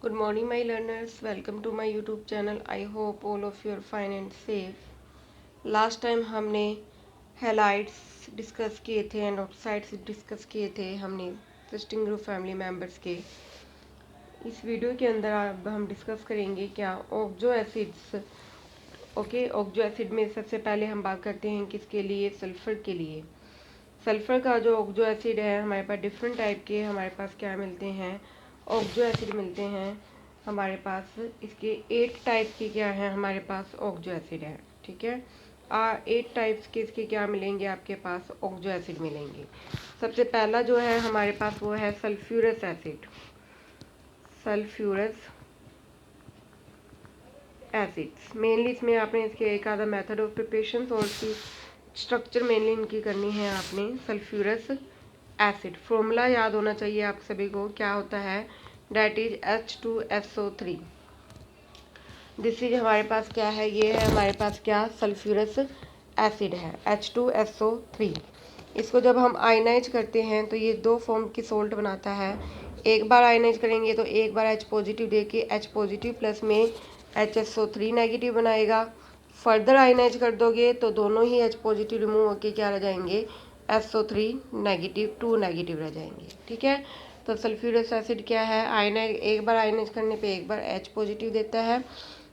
Good morning, my learners. Welcome to my YouTube channel. I hope all of you are fine and safe. Last time हमने halides discuss किए थे and oxides discuss किए थे हमने सिस्टिंग group family members के। इस video के अंदर अब हम डिस्कस करेंगे क्या oxo acids. Okay, oxo acid में सबसे पहले हम बात करते हैं किसके लिए, सल्फर के लिए। सल्फर का जो ऑक्सो एसिड है हमारे पास डिफरेंट टाइप के हमारे पास क्या मिलते हैं, ऑक्सो एसिड मिलते हैं हमारे पास। इसके 8 टाइप के क्या है हमारे पास ऑक्सो एसिड है। ठीक है, 8 टाइप्स के इसके क्या मिलेंगे आपके पास, ऑक्सो एसिड मिलेंगे। सबसे पहला जो है हमारे पास वो है sulphurous acid. Sulphurous acids mainly इसमें आपने इसके एक आधा मेथड ऑफ प्रिपरेशन और इसकी स्ट्रक्चर मेनली इनकी करनी है आपने। सल्फ्यूरस एसिड फॉर्मूला याद होना चाहिए आप सभी को, क्या होता है, that is H2SO3। This is हमारे पास क्या है, ये है हमारे पास क्या, सल्फ्यूरस एसिड है H2SO3। इसको जब हम आयनाइज करते हैं तो ये 2 फॉर्म की सोल्ट बनाता है। एक बार आयनाइज करेंगे तो एक बार H पॉजिटिव दे के H पॉजिटिव प्लस में HSO3 नेगेटिव बनाएगा। फर्दर आयनाइज कर दोगे तो दोनों ही H पॉजिटिव रिमूव होके क्या रह जाएंगे, SO3 नेगेटिव 2 नेगेटिव रह जाएंगे। ठीक है, तो सल्फ्यूरस एसिड क्या है, आयनाइज एक बार आयनाइज करने पे एक बार H पॉजिटिव देता है,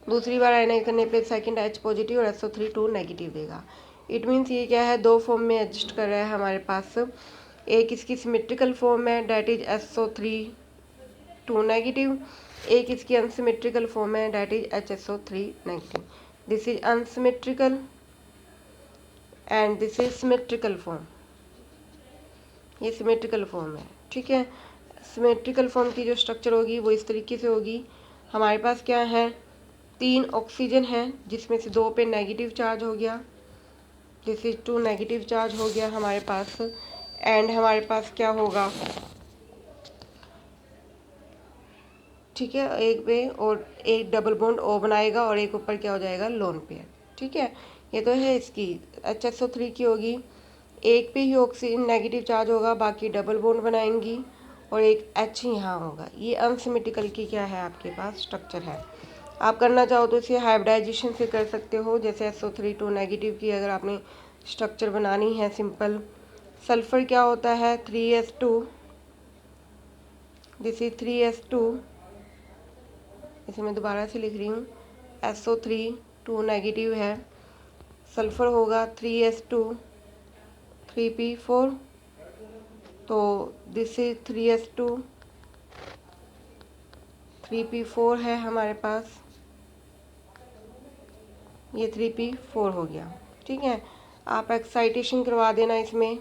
दूसरी बार आयनाइज करने पे सेकंड H पॉजिटिव और SO3 2 नेगेटिव देगा। इट मीन्स ये क्या है, 2 फॉर्म में एडजस्ट कर रहा है हमारे पास। एक इसकी सिमेट्रिकल फॉर्म है डेट इज SO3 2 नेगेटिव, एक इसकी अनसिमेट्रिकल फॉर्म है that is HSO3 negative. This is unsymmetrical and this is symmetrical form. ये सिमेट्रिकल फॉर्म है। ठीक है, सिमेट्रिकल फॉर्म की जो स्ट्रक्चर होगी वो इस तरीके से होगी। हमारे पास क्या है, 3 ऑक्सीजन है जिसमें से 2 पे नेगेटिव चार्ज हो गया, दिस इज 2 नेगेटिव चार्ज हो गया हमारे पास। एंड हमारे पास क्या होगा, ठीक है, एक पे और एक डबल बॉन्ड ओ बनाएगा और एक ऊपर क्या हो जाएगा, लोन पेयर। ठीक है, ये तो है इसकी HSO3 की होगी। एक पे ही ऑक्सीजन नेगेटिव चार्ज होगा, बाकी डबल बॉन्ड बनाएंगी और एक H यहाँ होगा। ये अनसिमेट्रिकल की क्या है आपके पास स्ट्रक्चर है। आप करना चाहो तो इसे हाइब्रिडाइजेशन से कर सकते हो, जैसे SO3 2 नेगेटिव की अगर आपने स्ट्रक्चर बनानी है सिंपल। सल्फर क्या होता है, 3s2, दिस इज 3s2, इसे मैं दोबारा से लिख रही हूँ, SO3 2 नेगेटिव है, सल्फर होगा 3s2 3p4, तो दिस इज 3s2 3p4 है हमारे पास, ये 3p4 हो गया। ठीक है, आप एक्साइटेशन करवा देना, इसमें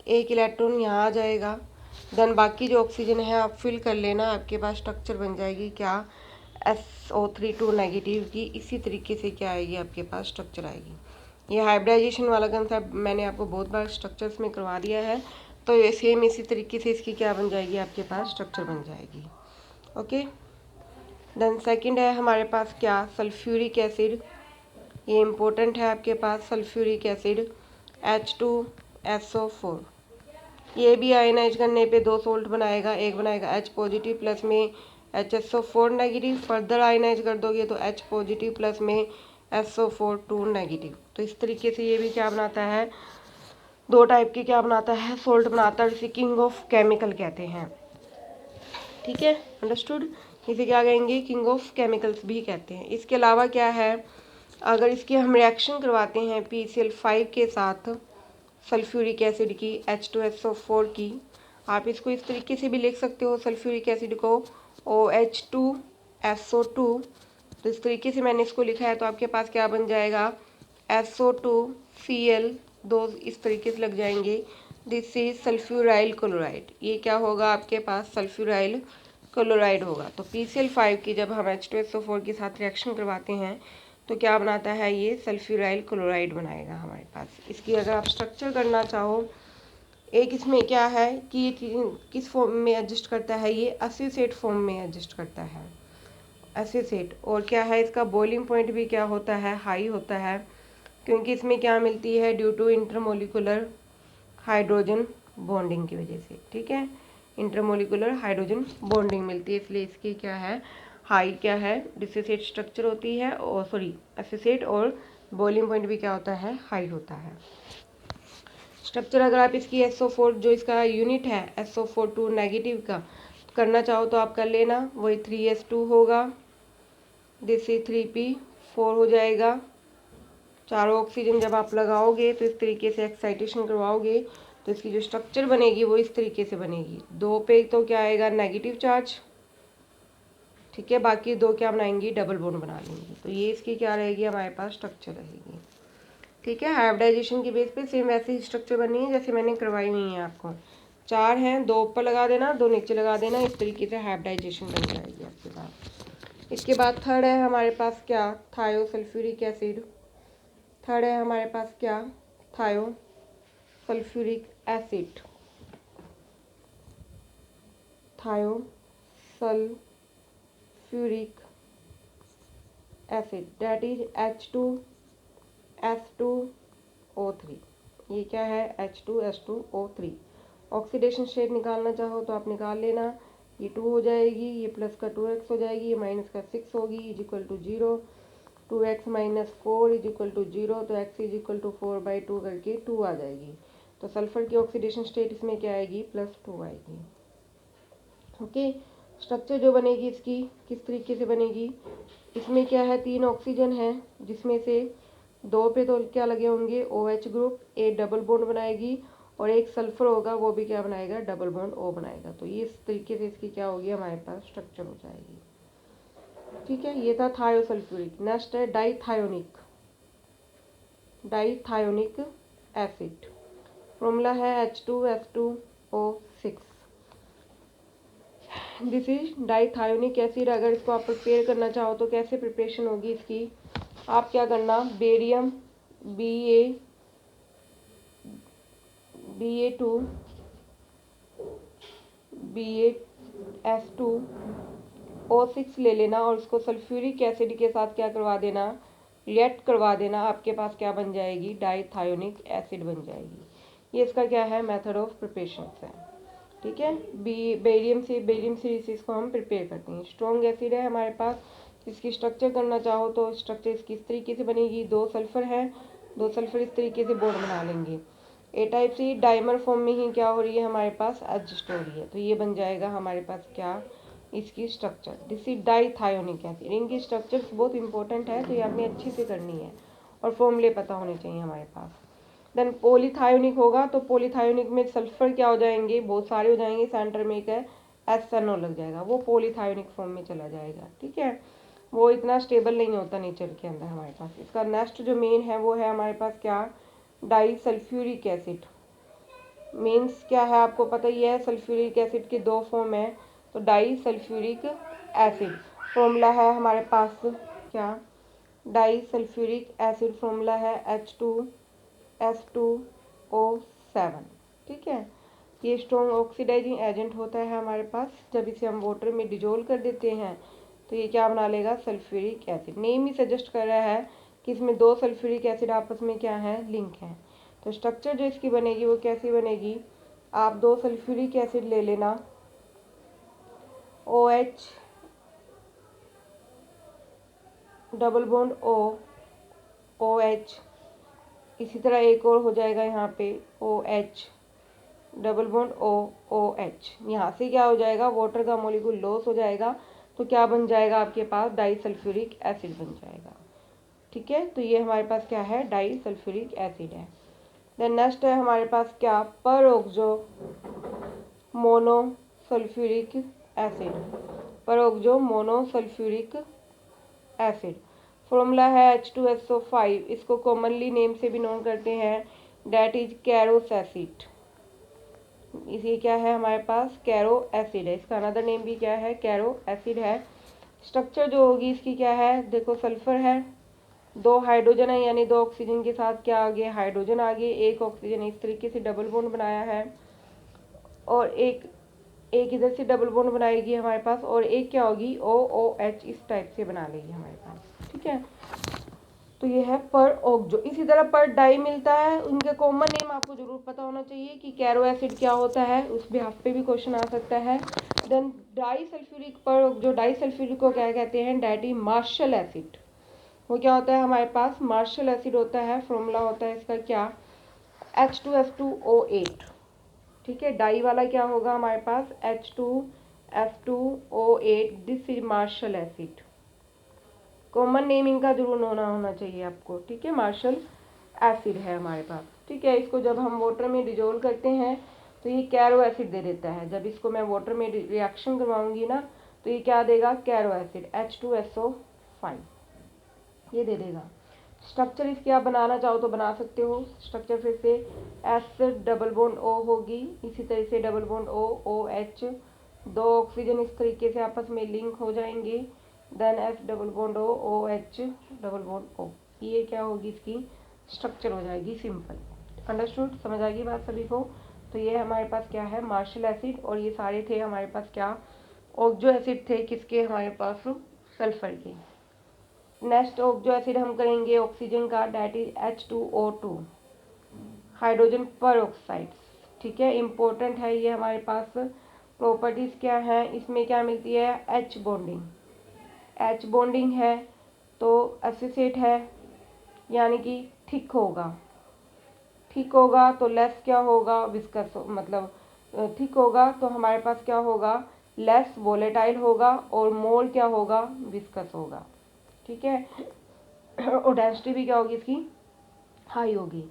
एक इलेक्ट्रॉन यहाँ आ जाएगा, देन बाकी जो ऑक्सीजन है आप फिल कर लेना, आपके पास स्ट्रक्चर बन जाएगी क्या, SO3 2 नेगेटिव की। इसी तरीके से क्या आएगी आपके पास स्ट्रक्चर आएगी। ये हाइब्रिडाइजेशन वाला कंसेप्ट मैंने आपको बहुत बार स्ट्रक्चर्स में करवा दिया है, तो ये सेम इसी तरीके से इसकी क्या बन जाएगी, आपके पास स्ट्रक्चर बन जाएगी। ओके, देन सेकंड है हमारे पास क्या, सल्फ्यूरिक एसिड। ये इम्पोर्टेंट है आपके पास, सल्फ्यूरिक एसिड H2SO4। ये भी आयनाइज करने पे 2 सोल्ट बनाएगा, एक बनाएगा H पॉजिटिव प्लस में HSO4 नेगेटिव, फर्दर आयनाइज कर दोगे तो H पॉजिटिव प्लस में SO4 2 नेगेटिव। तो इस तरीके से ये भी क्या बनाता है, 2 टाइप के क्या बनाता है, सोल्ट बनाता है, इसे किंग ऑफ केमिकल कहते हैं। ठीक है, अंडरस्टूड, इसे क्या कहेंगे, किंग ऑफ केमिकल्स भी कहते हैं। इसके अलावा क्या है, अगर इसकी हम रिएक्शन करवाते हैं PCl5 के साथ सल्फ्यूरिक एसिड की H2SO4 की, आप इसको इस तरीके से भी लिख सकते हो सल्फ्यूरिक एसिड को OH2SO2। तो इस तरीके से मैंने इसको लिखा है, तो आपके पास क्या बन जाएगा, SO2Cl, 2 इस तरीके से लग जाएंगे, दिस इज सल्फ्यूराइल क्लोराइड। ये क्या होगा आपके पास, सल्फ्यूराइल क्लोराइड होगा। तो PCl5 की जब हम H2SO4 के साथ रिएक्शन करवाते हैं तो क्या बनाता है, ये सल्फ्यूराइल क्लोराइड बनाएगा हमारे पास। इसकी अगर आप स्ट्रक्चर करना चाहो, एक इसमें क्या है कि ये किस फॉर्म में एडजस्ट करता है, ये एसोसिएट फॉर्म में एडजस्ट करता है, एसोसिएट। और क्या है, इसका बॉइलिंग पॉइंट भी क्या होता है, हाई होता है, क्योंकि इसमें क्या मिलती है, due to intermolecular hydrogen bonding की वजह से। ठीक है, इंटरमोलिकुलर हाइड्रोजन बॉन्डिंग मिलती है, इसलिए इसकी क्या है, हाई क्या है, डिसोसिएट स्ट्रक्चर होती है, और सॉरी एसोसिएट, और बॉइलिंग पॉइंट भी क्या होता है, हाई होता है। स्ट्रक्चर अगर आप इसकी SO4 जो इसका यूनिट है SO4 नेगेटिव का करना चाहो तो आप कर लेना, वही 3s2 होगा, दिस इज 3p4 हो जाएगा। चारों ऑक्सीजन जब आप लगाओगे तो इस तरीके से एक्साइटेशन करवाओगे तो इसकी जो स्ट्रक्चर बनेगी वो इस तरीके से बनेगी। 2 पे तो क्या आएगा, नेगेटिव चार्ज, ठीक है, बाकी 2 क्या बनाएंगी, डबल बॉन्ड बना लेंगी। तो ये इसकी क्या रहेगी, हमारे पास स्ट्रक्चर रहेगी, ठीक है। हाइब्रिडाइजेशन की बेस पे सेम वैसे ही स्ट्रक्चर बननी है जैसे मैंने करवाई हुई है आपको। 4 हैं, 2 ऊपर लगा देना, 2 नीचे लगा देना, इस तरीके से हाइब्रिडाइजेशन बन जाएगी आपके पास। इसके बाद थर्ड है हमारे पास क्या, थायोसल्फ्यूरिक एसिड। थर्ड है हमारे पास क्या, thiosulphuric acid. Thiosulphuric acid that is H2S2O3। ये क्या है, H2S2O3। ऑक्सीडेशन स्टेट निकालना चाहो तो आप निकाल लेना, ये 2 हो जाएगी, ये प्लस का 2x हो जाएगी, ये माइनस का 6 होगी, is equal to 0, 2x minus 4 is equal to 0, तो x इज इक्वल टू 4/2 करके 2 आ जाएगी। तो सल्फर की ऑक्सीडेशन स्टेट इसमें क्या आएगी, +2 आएगी, ओके। स्ट्रक्चर जो बनेगी इसकी किस तरीके से बनेगी, इसमें क्या है, 3 ऑक्सीजन है, जिसमें से 2 पे तो क्या लगे होंगे, OH ग्रुप, एक डबल बॉन्ड बनाएगी, और एक सल्फर होगा वो भी क्या बनाएगा, डबल बॉन्ड O बनाएगा। तो ये इस तरीके से इसकी क्या होगी, हमारे पास स्ट्रक्चर हो जाएगी, ठीक है। ये था थायोसल्फ्यूरिक। नेक्स्ट है डाइथायोनिक। डाइथायोनिक एसिड, फॉर्मूला है H2S2O6। This is dithionic acid. अगर इसको आप प्रिपेयर करना चाहो तो कैसे प्रिपरेशन होगी इसकी, आप क्या करना, बेरियम Ba2 BaS2O6 ले लेना, और उसको सल्फ्यूरिक एसिड के साथ क्या करवा देना, रिएक्ट करवा देना, आपके पास क्या बन जाएगी, डाइथायोनिक एसिड बन जाएगी। ये इसका क्या है, मेथड ऑफ प्रिपरेशन है, ठीक है। बेरियम से इसको हम प्रिपेयर करते हैं। स्ट्रॉन्ग एसिड है हमारे पास, इसकी स्ट्रक्चर करना चाहो तो स्ट्रक्चर इसकी इस तरीके से बनेगी, 2 सल्फर है, 2 सल्फर इस तरीके से बॉन्ड बना लेंगे। ए टाइप सी डाइमर फॉर्म में ही क्या हो रही है, हमारे पास एडजस्ट हो रही है, तो ये बन जाएगा हमारे पास क्या, इसकी structure. This is dithionic acid. इनकी स्ट्रक्चर बहुत इंपॉर्टेंट है, तो ये आपने अच्छे से करनी है, और फॉर्मूले पता होने चाहिए हमारे पास। देन पॉलीथायोनिक होगा, तो पॉलीथायोनिक में सल्फर क्या हो जाएंगे, बहुत सारे हो जाएंगे, सेंटर में एक है SNO लग जाएगा, वो पॉलीथायोनिक फॉर्म में चला जाएगा, ठीक है। वो इतना स्टेबल नहीं होता नेचर के अंदर हमारे पास। इसका नेक्स्ट जो मेन है वो है हमारे पास क्या, डाइसल्फ्यूरिक एसिड। मीन्स क्या है आपको पता ही है, सल्फ्यूरिक एसिड के 2 फॉर्म है, तो डाइसल्फ्यूरिक एसिड फॉर्मूला है हमारे पास क्या, डाइसल्फ्यूरिक एसिड फॉर्मूला है H2S2O7, ठीक है। ये स्ट्रॉन्ग ऑक्सीडाइजिंग एजेंट होता है हमारे पास, जब इसे हम वाटर में डिजोल्व कर देते हैं तो ये क्या बना लेगा, सल्फ्यूरिक एसिड। नेम ही सजेस्ट कर रहा है कि इसमें 2 सल्फ्यूरिक एसिड आपस में क्या है, लिंक है। तो स्ट्रक्चर जो इसकी बनेगी वो कैसी बनेगी, आप 2 सल्फ्यूरिक एसिड ले लेना, OH double bond O, OH, इसी तरह एक और हो जाएगा यहाँ पे OH double bond O, OH। यहाँ से क्या हो जाएगा, वाटर का मॉलिक्यूल लॉस हो जाएगा, तो क्या बन जाएगा आपके पास, डाइसल्फ्यूरिक एसिड बन जाएगा, ठीक है। तो ये हमारे पास क्या है, डाइसल्फ्यूरिक एसिड है। देन नेक्स्ट है हमारे पास क्या, peroxo monosulphuric acid. Peroxo monosulphuric acid formula है H2SO5। इसको कॉमनली नेम से भी नोन करते हैं, डेट इज कैरोस एसिड। इसी क्या है हमारे पास, कैरो एसिड है, इसका अनदर नेम भी क्या है, कैरो एसिड है। स्ट्रक्चर जो होगी इसकी क्या है, देखो सल्फर है, 2 हाइड्रोजन है, यानी 2 ऑक्सीजन के साथ क्या आगे, हाइड्रोजन आगे, एक ऑक्सीजन इस तरीके से डबल बॉन्ड बनाया है, और एक इधर से डबल बॉन्ड बनाएगी हमारे पास, और एक क्या होगी, OOH इस टाइप से बना लेगी हमारे पास, ठीक है। तो ये है पर ऑक्जो। इसी तरह पर डाई मिलता है, उनके कॉमन नेम आपको जरूर पता होना चाहिए कि कैरो एसिड क्या होता है, उस बिहाफ पे भी क्वेश्चन आ सकता है। देन डाई सल्फ्यूरिक पर ऑक्जो, डाई सल्फ्यूरिक को क्या कहते हैं, डैटी मार्शल एसिड। वो क्या होता है हमारे पास, मार्शल एसिड होता है। फॉर्मूला होता है इसका क्या, H2F2O8। ठीक है, डाई वाला क्या होगा हमारे पास, H2F2O8, this is Marshall acid. Common name इनका जरूर होना चाहिए आपको। ठीक है, मार्शल एसिड है हमारे पास। ठीक है, इसको जब हम वाटर में डिजोल्व करते हैं तो ये कैरो एसिड दे देता है। जब इसको मैं वाटर में रिएक्शन करवाऊंगी ना तो ये क्या देगा, कैरो एसिड H2SO5 ये दे देगा। स्ट्रक्चर इसकी आप बनाना चाहो तो बना सकते हो। स्ट्रक्चर फिर से S डबल बॉन्ड O होगी, इसी तरह से डबल बॉन्ड O OH, दो ऑक्सीजन इस तरीके से आपस में लिंक हो जाएंगे। Then S double bond O OH double bond O, ये क्या होगी, इसकी स्ट्रक्चर हो जाएगी सिंपल। अंडरस्टूड, समझ आएगी बात सभी को। तो ये हमारे पास क्या है, मार्शल एसिड, और ये सारे थे हमारे पास क्या, ऑक्जो एसिड थे, किसके, हमारे पास सल्फर के। नेक्स्ट ऑक्जो एसिड हम करेंगे ऑक्सीजन का, डेट इज H2O2, हाइड्रोजन पर ऑक्साइड। ठीक है, इम्पोर्टेंट है ये हमारे पास। प्रॉपर्टीज क्या है इसमें, क्या मिलती है, H बॉन्डिंग। H बॉन्डिंग है तो एसोसिएट है, यानी कि थिक होगा। थिक होगा तो लेस क्या होगा, विस्कस, मतलब थिक होगा तो हमारे पास क्या होगा, लेस वोलेटाइल होगा, और मोल क्या होगा, विस्कस होगा। ठीक है, और डेंसिटी भी क्या होगी इसकी, हाई होगी।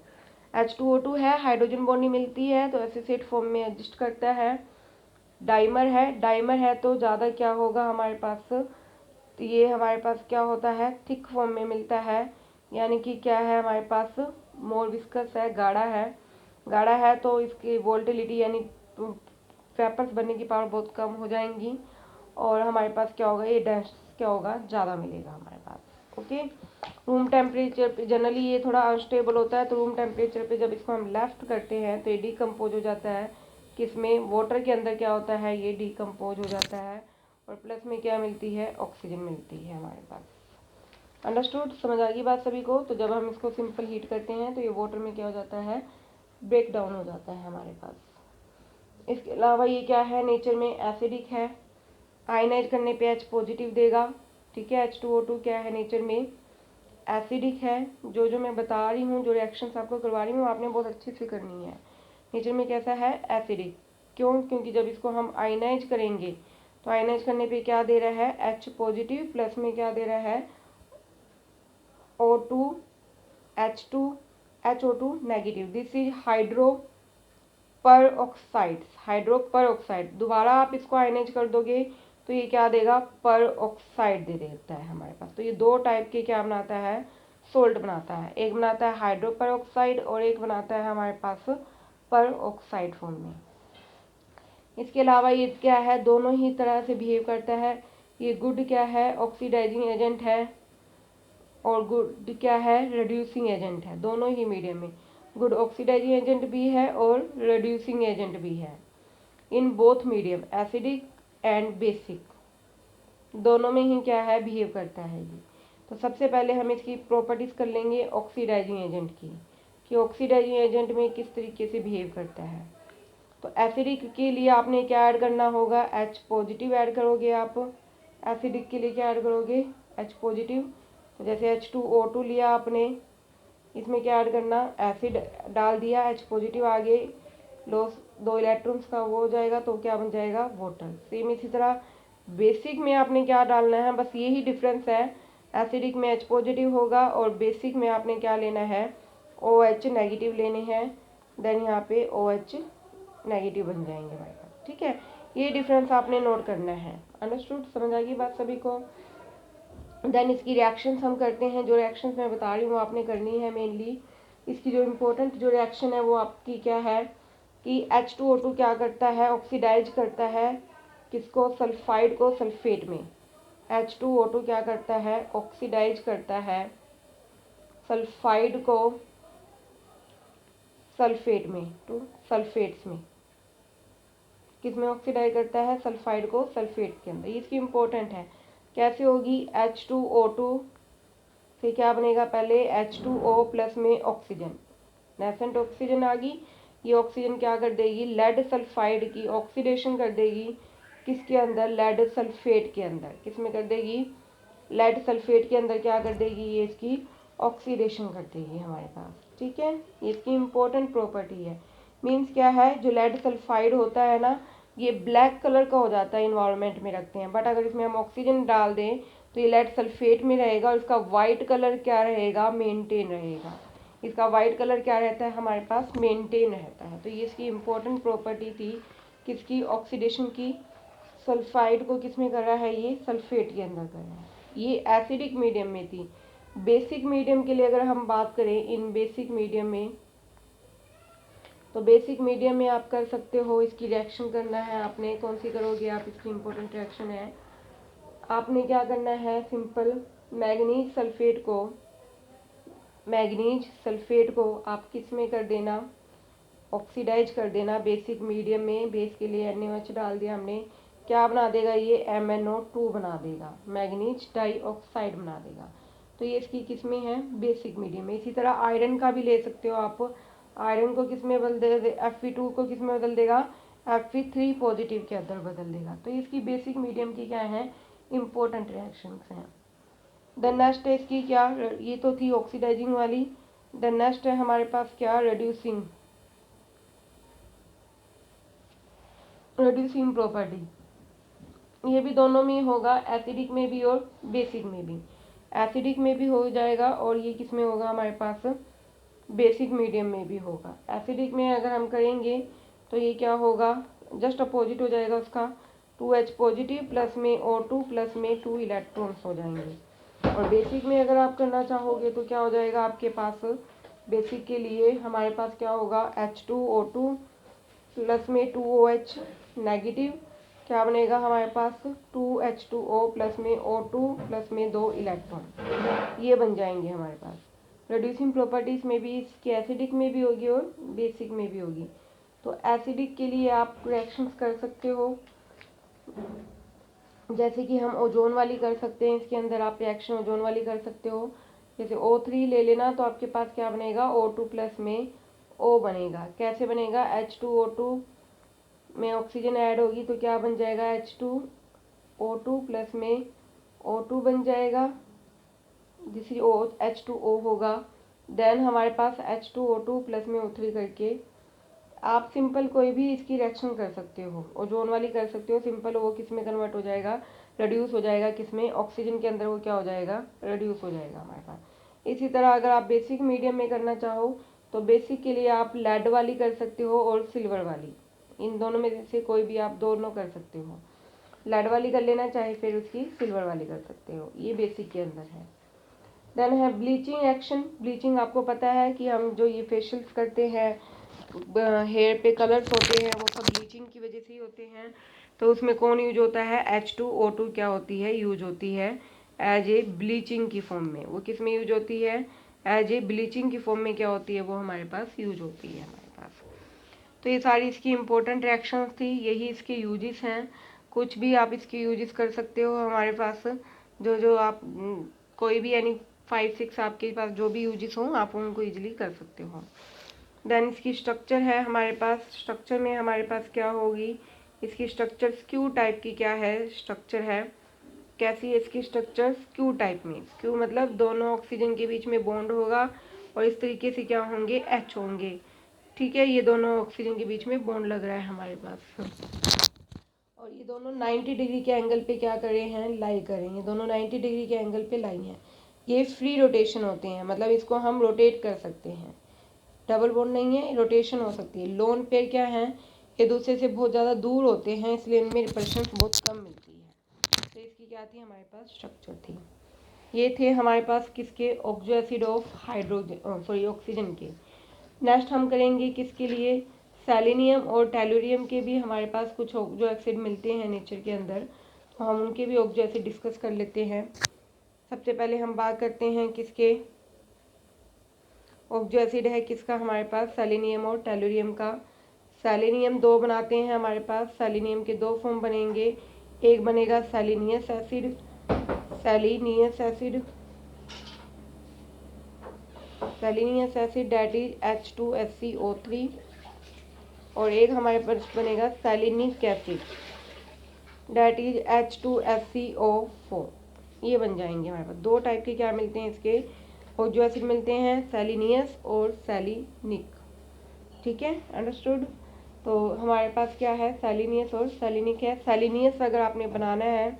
H2O2 है, हाइड्रोजन बॉन्डिंग मिलती है तो एसोसिएट फॉर्म में एडजस्ट करता है। डाइमर है, डाइमर है तो ज़्यादा क्या होगा हमारे पास, तो ये हमारे पास क्या होता है, थिक फॉर्म में मिलता है, यानी कि क्या है हमारे पास, मोर विस्कस है, गाढ़ा है। गाढ़ा है तो इसकी वोल्टिलिटी यानी वेपर्स बनने की पावर बहुत कम हो जाएंगी, और हमारे पास क्या होगा, ये डेंस क्या होगा, ज़्यादा मिलेगा हमारे पास। ओके, रूम टेम्परेचर पे जनरली ये थोड़ा अनस्टेबल होता है, तो रूम टेम्परेचर पे जब इसको हम लेफ्ट करते हैं तो ये डिकम्पोज हो जाता है। किसमें, वाटर के अंदर क्या होता है, ये डिकम्पोज हो जाता है, और प्लस में क्या मिलती है, ऑक्सीजन मिलती है हमारे पास। अंडरस्टूड, समझ आ गई बात सभी को। तो जब हम इसको सिंपल हीट करते हैं तो ये वाटर में क्या हो जाता है, ब्रेक डाउन हो जाता है हमारे पास। इसके अलावा ये क्या है, नेचर में एसिडिक है, आयनाइज करने पे H पॉजिटिव देगा। ठीक है, H2O2 क्या है, नेचर में एसिडिक है। जो मैं बता रही हूँ, जो रिएक्शंस आपको करवा रही हूँ, आपने बहुत अच्छे से करनी है। नेचर में कैसा है, एसिडिक। क्यों, क्योंकि जब इसको हम आयनाइज करेंगे तो आयनाइज करने पे क्या दे रहा है, H पॉजिटिव, प्लस में क्या दे रहा है, O2 H2 HO2 negative. This is hydro पर ऑक्साइड, हाइड्रो पर ऑक्साइड। दोबारा आप इसको आयनाइज कर दोगे तो ये क्या देगा, पर ऑक्साइड दे देता है हमारे पास। तो ये दो टाइप के क्या बनाता है, सोल्ट बनाता है। एक बनाता है हाइड्रो पर ऑक्साइड, और एक बनाता है हमारे पास पर ऑक्साइड फॉर्म में। इसके अलावा ये क्या है, दोनों ही तरह से बिहेव करता है। ये गुड क्या है, ऑक्सीडाइजिंग एजेंट है, और गुड क्या है, रिड्यूसिंग एजेंट है। दोनों ही मीडियम में गुड ऑक्सीडाइजिंग एजेंट भी है और रिड्यूसिंग एजेंट भी है। In both medium, acidic and basic, दोनों में ही क्या है, बिहेव करता है ये। तो सबसे पहले हम इसकी प्रॉपर्टीज कर लेंगे ऑक्सीडाइजिंग एजेंट की, कि ऑक्सीडाइजिंग एजेंट में किस तरीके से बिहेव करता है। तो एसिडिक के लिए आपने क्या ऐड करना होगा, H पॉजिटिव ऐड करोगे आप। एसिडिक के लिए क्या ऐड करोगे, H पॉजिटिव। तो जैसे H2O2 लिया आपने, इसमें क्या ऐड करना, एसिड डाल दिया, H पॉजिटिव आगे लॉस 2 इलेक्ट्रॉन्स का वो हो जाएगा, तो क्या बन जाएगा, वाटर। सेम इसी तरह बेसिक में आपने क्या डालना है, बस यही डिफरेंस है। एसिडिक में H पॉजिटिव होगा, और बेसिक में आपने क्या लेना है, OH नेगेटिव लेने हैं। देन यहाँ पे OH नेगेटिव बन जाएंगे हमारे पास। ठीक है, ये डिफरेंस आपने नोट करना है। अंडरस्टूड, समझ आ गई बात सभी को। देन इसकी रिएक्शंस हम करते हैं। जो रिएक्शंस मैं बता रही हूँ वो आपने करनी है मेनली। इसकी जो इम्पोर्टेंट जो रिएक्शन है वो आपकी क्या है, कि H2O2 क्या करता है, ऑक्सीडाइज करता है किसको, सल्फाइड को सल्फेट में। H2O2 क्या करता है, ऑक्सीडाइज करता है सल्फाइड को सल्फेट में, टू सल्फेट्स में। किसमें ऑक्सीडाइज करता है, सल्फाइड को सल्फेट के अंदर। इसकी इम्पोर्टेंट है, कैसे होगी, H2O2 तो क्या बनेगा, पहले H2O प्लस में ऑक्सीजन, नेसेंट ऑक्सीजन आ गई। ये ऑक्सीजन क्या कर देगी, लेड सल्फाइड की ऑक्सीडेशन कर देगी, किसके अंदर, लेड सल्फेट के अंदर। किस में कर देगी, लेड सल्फेट के अंदर क्या कर देगी, ये इसकी ऑक्सीडेशन कर देगी हमारे पास। ठीक है, ये इसकी इम्पोर्टेंट प्रॉपर्टी है। मीन्स क्या है, जो लेड सल्फाइड होता है ना, ये ब्लैक कलर का हो जाता है इन्वायरमेंट में रखते हैं, बट अगर इसमें हम ऑक्सीजन डाल दें तो ये लेड सल्फेट में रहेगा और इसका वाइट कलर क्या रहेगा, मेंटेन रहेगा। इसका वाइट कलर क्या रहता है हमारे पास, मेंटेन रहता है। तो ये इसकी इम्पोर्टेंट प्रॉपर्टी थी, किसकी, ऑक्सीडेशन की। सल्फाइड को किस में कर रहा है, ये सल्फेट के अंदर कर रहा है। ये एसिडिक मीडियम में थी। बेसिक मीडियम के लिए अगर हम बात करें, इन बेसिक मीडियम में, तो बेसिक मीडियम में आप कर सकते हो, इसकी रिएक्शन करना है आपने, कौन सी करोगे आप, इसकी इम्पोर्टेंट रिएक्शन है, आपने क्या करना है, सिंपल मैग्नीज सल्फेट को आप किस में कर देना, ऑक्सीडाइज कर देना बेसिक मीडियम में। बेस के लिए NaOH डाल दिया हमने, क्या बना देगा, ये MnO2 बना देगा, मैग्नीज डाइऑक्साइड बना देगा। तो ये इसकी किस में है, बेसिक मीडियम में। इसी तरह आयरन का भी ले सकते हो आप, आयरन को किस में बदल दे, Fe2 को किस में बदल देगा, Fe3 पॉजिटिव के अंदर बदल देगा। तो इसकी बेसिक मीडियम की क्या है, इम्पोर्टेंट रिएक्शंस हैं। द नेक्स्ट है इसकी क्या, ये तो थी ऑक्सीडाइजिंग वाली। द नेक्स्ट है हमारे पास क्या, रिड्यूसिंग प्रॉपर्टी। ये भी दोनों में होगा, एसिडिक में भी और बेसिक में भी। एसिडिक में भी हो जाएगा और ये किस में होगा हमारे पास, बेसिक मीडियम में भी होगा। एसिडिक में अगर हम करेंगे तो ये क्या होगा, जस्ट अपोजिट हो जाएगा उसका, 2H पॉजिटिव प्लस में O2 प्लस में 2 इलेक्ट्रॉन्स हो जाएंगे। और बेसिक में अगर आप करना चाहोगे तो क्या हो जाएगा आपके पास, बेसिक के लिए हमारे पास क्या होगा, H2O2 प्लस में 2OH नेगेटिव, क्या बनेगा हमारे पास, 2H2O प्लस में O2 प्लस में 2 इलेक्ट्रॉन, ये बन जाएंगे हमारे पास। रिड्यूसिंग प्रॉपर्टीज में भी इसकी एसिडिक में भी होगी और बेसिक में भी होगी। तो एसिडिक के लिए आप रिएक्शंस कर सकते हो, जैसे कि हम ओजोन वाली कर सकते हैं, इसके अंदर आप रिएक्शन ओजोन वाली कर सकते हो। जैसे O3 ले लेना तो आपके पास क्या बनेगा, O2 प्लस में O बनेगा। कैसे बनेगा, H2O2 में ऑक्सीजन ऐड होगी तो क्या बन जाएगा, H2O2 प्लस में O2 बन जाएगा, जिससे H2O होगा। देन हमारे पास H2O2 प्लस में O3 करके आप सिंपल कोई भी इसकी रिएक्शन कर सकते हो, ओजोन वाली कर सकते हो सिंपल, वो किस में कन्वर्ट हो जाएगा, रिड्यूस हो जाएगा, किस में, ऑक्सीजन के अंदर वो क्या हो जाएगा, रिड्यूस हो जाएगा हमारे पास। इसी तरह अगर आप बेसिक मीडियम में करना चाहो तो बेसिक के लिए आप लेड वाली कर सकते हो और सिल्वर वाली, इन दोनों में से कोई भी आप दोनों कर सकते हो। लेड वाली कर लेना, चाहे फिर उसकी सिल्वर वाली कर सकते हो, ये बेसिक के अंदर है। देन है ब्लीचिंग एक्शन। ब्लीचिंग आपको पता है कि हम जो ये फेशियल्स करते हैं, हेयर पे कलर्स होते हैं, वो सब ब्लीचिंग की वजह से ही होते हैं। तो उसमें कौन यूज होता है, H2O2 क्या होती है, यूज होती है एज ए ब्लीचिंग की फॉर्म में। वो किस में यूज होती है, एज ए ब्लीचिंग की फॉर्म में क्या होती है, वो हमारे पास यूज होती है हमारे पास। तो ये सारी इसकी इम्पोर्टेंट रिएक्शंस थी, यही इसके यूजेस हैं। कुछ भी आप इसके यूजेस कर सकते हो हमारे पास, जो जो आप कोई भी यानी 5-6 आपके पास जो भी यूजेस हों आप उनको इजीली कर सकते हो। देन इसकी स्ट्रक्चर है हमारे पास, स्ट्रक्चर में हमारे पास क्या होगी, इसकी स्ट्रक्चर स्क्यू टाइप की क्या है, स्ट्रक्चर है। कैसी है इसकी स्ट्रक्चर, स्क्यू टाइप में। स्क्यू मतलब दोनों ऑक्सीजन के बीच में बॉन्ड होगा और इस तरीके से क्या होंगे, H होंगे। ठीक है, ये दोनों ऑक्सीजन के बीच में बॉन्ड लग रहा है हमारे पास, और ये दोनों 90 डिग्री के एंगल पे क्या करे हैं, लाई करेंगे। दोनों 90 डिग्री के एंगल पे लाई हैं। ये फ्री रोटेशन होते हैं, मतलब इसको हम रोटेट कर सकते हैं, डबल बॉन्ड नहीं है, रोटेशन हो सकती है। लोन पेयर क्या है, ये दूसरे से बहुत ज़्यादा दूर होते हैं, इसलिए इनमें रिपल्शन बहुत कम मिलती है। तो इसकी क्या थी हमारे पास, स्ट्रक्चर थी। ये थे हमारे पास किसके, oxo acid of hydrogen, sorry oxygen के। नेक्स्ट हम करेंगे किसके लिए, सेलेनियम और टेलुरियम के भी हमारे पास कुछ ऑक्सो एसिड मिलते हैं नेचर के अंदर, तो हम उनके भी ऑक्सो एसिड डिस्कस कर लेते हैं। सबसे पहले हम बात करते हैं किसके, ऑक्सो एसिड है किसका हमारे पास, सेलेनियम और टेलुरियम का। सेलेनियम 2 बनाते हैं हमारे पास, सेलेनियम के 2 फॉर्म बनेंगे। एक बनेगा selenious acid, selenious acid that is H2SCO3, और एक हमारे पास बनेगा सेलिनिक एसिड डेट इज H2SCO4। ये बन जाएंगे हमारे पास। दो टाइप के क्या मिलते हैं इसके, और जो एसिड मिलते हैं सेलिनियस और सेलिनिक। ठीक है, अंडरस्टूड। तो हमारे पास क्या है, सेलिनियस और सेलिनिक है। सेलिनियस अगर आपने बनाना है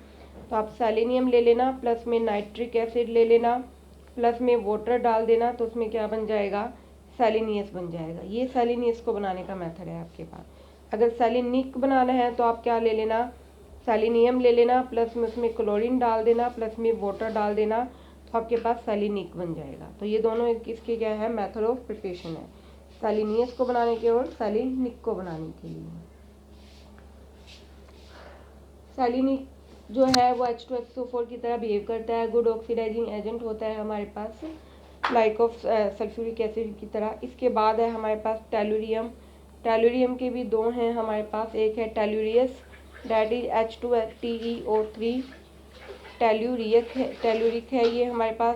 तो आप सेलेनियम ले लेना, प्लस में नाइट्रिक एसिड ले लेना, प्लस में वाटर डाल देना, तो उसमें क्या बन जाएगा, सेलिनियस बन जाएगा। ये सेलिनियस को बनाने का मेथड है आपके पास। अगर सेलिनिक बनाना है तो आप क्या ले लेना, सेलिनियम ले लेना, प्लस में उसमें क्लोरीन डाल देना, प्लस में वाटर डाल देना, तो आपके पास सेलिनिक बन जाएगा। तो ये दोनों इसके क्या है, मेथड ऑफ प्रिपरेशन है, सेलिनियस को बनाने के और सेलिनिक को बनाने के लिए। सेलिनिक जो है वो H2SO4 की तरह बिहेव करता है, गुड ऑक्सीडाइजिंग एजेंट होता है हमारे पास, लाइक ऑफ सल्फ्यूरिक एसिड की तरह। इसके बाद है हमारे पास टेलुरियम। टेलुरियम के भी दो हैं हमारे पास, एक है टेलुरियस डेट इज H2TeO3, टेलुरिक है ये हमारे पास।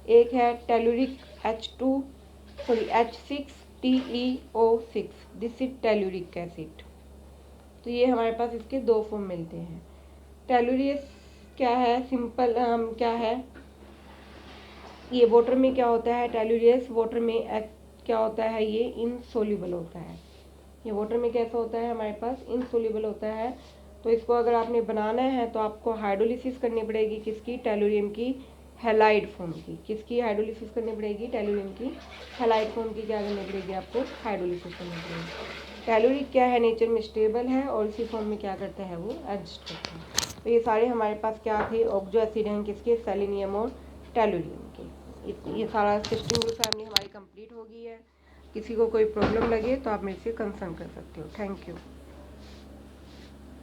एक है टेलुरिक H6TeO6, दिस इज टेलुरिक एसिड। तो ये हमारे पास इसके दो फॉर्म मिलते हैं। टेलुरियस क्या है, सिंपल क्या है, ये वाटर में क्या होता है, टेलुरियस वाटर में क्या होता है, ये इनसोल्यूबल होता है। ये वाटर में कैसा होता है, हमारे पास इनसोल्यूबल होता है। तो इसको अगर आपने बनाना है तो आपको हाइड्रोलिसिस करनी पड़ेगी, किसकी, टेलुरियम की हैलाइड फॉर्म की। किसकी हाइड्रोलिसिस करनी पड़ेगी, टेलुरियम की हैलाइड फॉर्म की क्या करनी पड़ेगी, आपको हाइड्रोलिसिस करनी पड़ेगी। टेलुरिक क्या है, नेचर में स्टेबल है और इसी फॉर्म में क्या करता है, वो एडजस्ट करता है। तो ये सारे हमारे पास क्या थे, ऑक्सो एसिड हैं, किसके, सेलेनियम और टेलुरियम के। ये सारा सिस्टम फैमिली हमारी कंप्लीट हो गई है। किसी को कोई प्रॉब्लम लगे तो आप मेरे से कंसर्न कर सकते हो। Thank you.